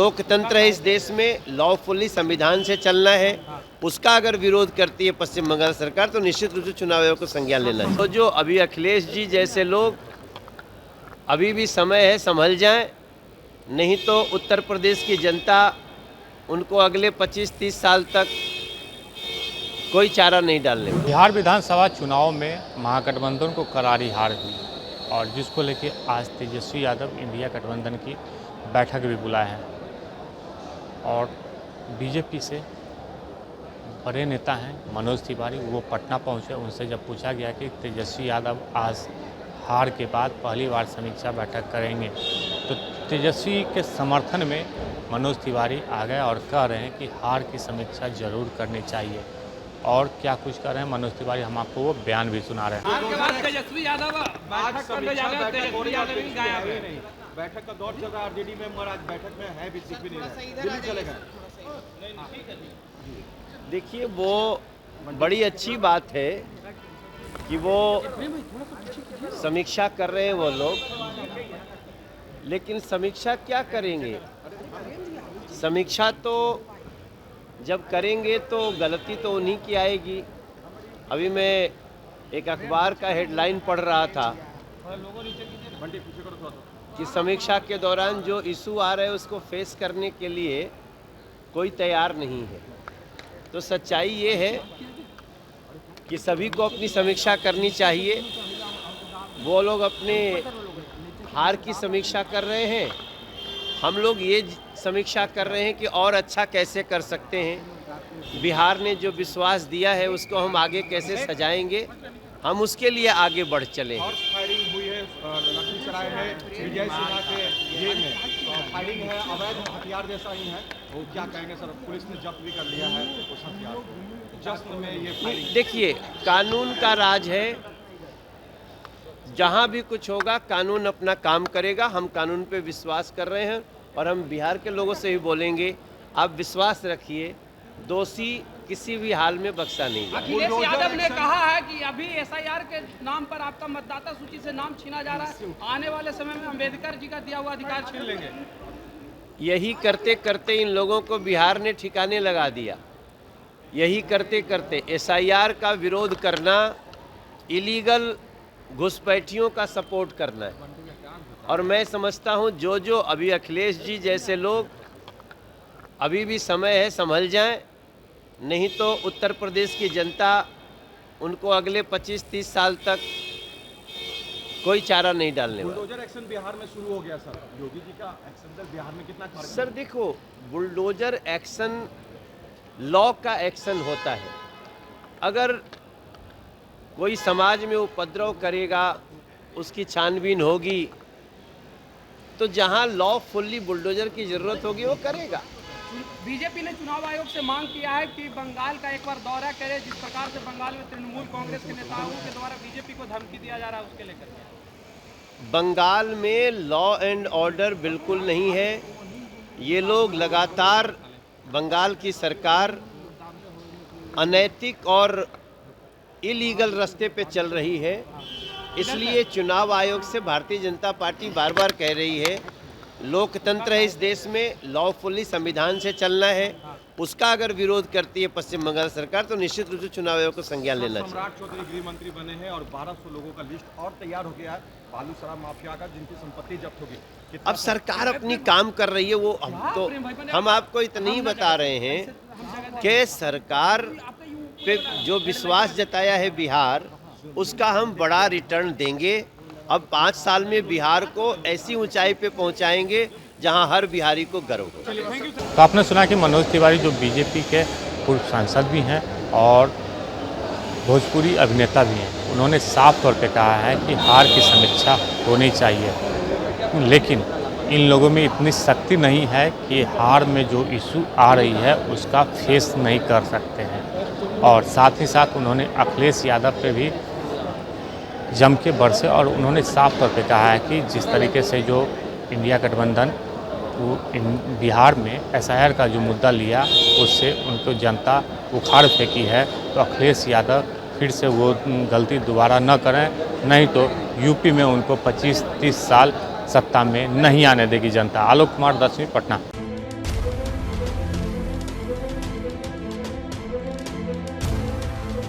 लोकतंत्र है इस देश में, लॉफुली संविधान से चलना है। उसका अगर विरोध करती है पश्चिम बंगाल सरकार तो निश्चित रूप से चुनाव आयोग को संज्ञान लेना चाहिए। तो जो अभी अखिलेश जी जैसे लोग, अभी भी समय है, संभल जाएं, नहीं तो उत्तर प्रदेश की जनता उनको अगले 25-30 साल तक कोई चारा नहीं डालने। बिहार विधानसभा चुनाव में महागठबंधन को करारी हार हुई और जिसको लेकर आज तेजस्वी यादव इंडिया गठबंधन की बैठक भी बुलाए हैं और बीजेपी से बड़े नेता हैं मनोज तिवारी, वो पटना पहुंचे। उनसे जब पूछा गया कि तेजस्वी यादव आज हार के बाद पहली बार समीक्षा बैठक करेंगे तो तेजस्वी के समर्थन में मनोज तिवारी आ गए और कह रहे हैं कि हार की समीक्षा जरूर करनी चाहिए। और क्या कुछ कर रहे हैं मनोज तिवारी, हम आपको वो बयान भी सुना रहे हैं। तेजस्वी यादव बैठक करने जा रहे हैं, तेजस्वी यादव भी गायब है। बैठक का दौर चल रहा है, आरजेडी मेंबर आज बैठक में है भी, दिख भी नहीं रहा, दिल्ली चले गए। देखिए, वो बड़ी अच्छी बात है कि वो समीक्षा कर रहे हैं वो लोग, लेकिन समीक्षा क्या करेंगे? समीक्षा तो जब करेंगे तो गलती तो उन्हीं की आएगी। अभी मैं एक अखबार का हेडलाइन पढ़ रहा था कि समीक्षा के दौरान जो इशू आ रहे हैं उसको फेस करने के लिए कोई तैयार नहीं है। तो सच्चाई ये है कि सभी को अपनी समीक्षा करनी चाहिए। वो लोग अपने हार की समीक्षा कर रहे हैं, हम लोग ये समीक्षा कर रहे हैं कि और अच्छा कैसे कर सकते हैं। बिहार ने जो विश्वास दिया है उसको हम आगे कैसे सजाएंगे, हम उसके लिए आगे बढ़ चले। हॉर्स फायरिंग हुई है लखीसराय में, विजय सिन्हा के ये में फायरिंग है, अवैध हथियार जैसा ही है, वो क्या कहेंगे सर? पुलिस ने जब्त भी कर लिया है उस हथियार को, जश्न में ये फायरिंग। देखिए, कानून का राज है, जहाँ भी कुछ होगा कानून अपना काम करेगा। हम कानून पे विश्वास कर रहे हैं और हम बिहार के लोगों से भी बोलेंगे, आप विश्वास रखिए, दोषी किसी भी हाल में बख्शा नहीं। अखिलेश यादव ने कहा है कि अभी एसआईआर के नाम पर आपका मतदाता सूची से नाम छीना जा रहा है, आने वाले समय में अंबेडकर जी का दिया हुआ अधिकार छीन लेंगे। यही करते करते इन लोगों को बिहार ने ठिकाने लगा दिया। यही करते करते एसआईआर का विरोध करना, इलीगल घुसपैठियों का सपोर्ट करना है। और मैं समझता हूं जो अभी अखिलेश जी जैसे लोग, अभी भी समय है, संभल जाएं, नहीं तो उत्तर प्रदेश की जनता उनको अगले 25-30 साल तक कोई चारा नहीं डालने वाला। बुलडोजर एक्शन बिहार में शुरू हो गया सर, योगी जी का एक्शन बिहार में कितना फर्क? सर देखो, बुलडोजर एक्शन लॉ का एक्शन होता है। अगर कोई समाज में उपद्रव करेगा, उसकी छानबीन होगी, तो जहां लॉ फुल्ली बुलडोजर की जरूरत होगी वो करेगा। बीजेपी ने चुनाव आयोग से मांग किया है कि बंगाल का एक बार दौरा करे, जिस प्रकार से बंगाल में तृणमूल कांग्रेस के नेताओं के द्वारा बीजेपी को धमकी दिया जा रहा है, उसके लेकर। बंगाल में लॉ एंड ऑर्डर बिल्कुल नहीं है। ये लोग लगातार, बंगाल की सरकार अनैतिक और इलीगल रास्ते पे चल रही है। इसलिए चुनाव आयोग से भारतीय जनता पार्टी बार बार कह रही है, लोकतंत्र है इस देश में, लॉफुली संविधान से चलना है। उसका अगर विरोध करती है पश्चिम बंगाल सरकार तो निश्चित रूप से चुनाव आयोग को संज्ञान लेना चाहिए। सम्राट चौधरी गृह मंत्री बने हैं और 1200 लोगों का लिस्ट और तैयार हो गया है बालू शराब माफिया का, जिनकी संपत्ति जब्त होगी। अब सरकार अपनी काम कर रही है, वो हम आपको इतना ही बता रहे हैं कि सरकार पे जो विश्वास जताया है बिहार, उसका हम बड़ा रिटर्न देंगे। अब 5 साल में बिहार को ऐसी ऊंचाई पे पहुंचाएंगे जहां हर बिहारी को गर्व हो। तो आपने सुना कि मनोज तिवारी जो बीजेपी के पूर्व सांसद भी हैं और भोजपुरी अभिनेता भी हैं, उन्होंने साफ तौर पे कहा है कि हार की समीक्षा होनी चाहिए, लेकिन इन लोगों में इतनी शक्ति नहीं है कि हार में जो इशू आ रही है उसका फेस नहीं कर सकते हैं। और साथ ही साथ उन्होंने अखिलेश यादव पे भी जम के बरसे और उन्होंने साफ तौर पे कहा है कि जिस तरीके से जो इंडिया गठबंधन बिहार में एसआईआर का जो मुद्दा लिया, उससे उनको जनता उखाड़ फेंकी है। तो अखिलेश यादव फिर से वो गलती दोबारा न करें, नहीं तो यूपी में उनको 25-30 साल सत्ता में नहीं आने देगी जनता। आलोक कुमार, 10वीं, पटना।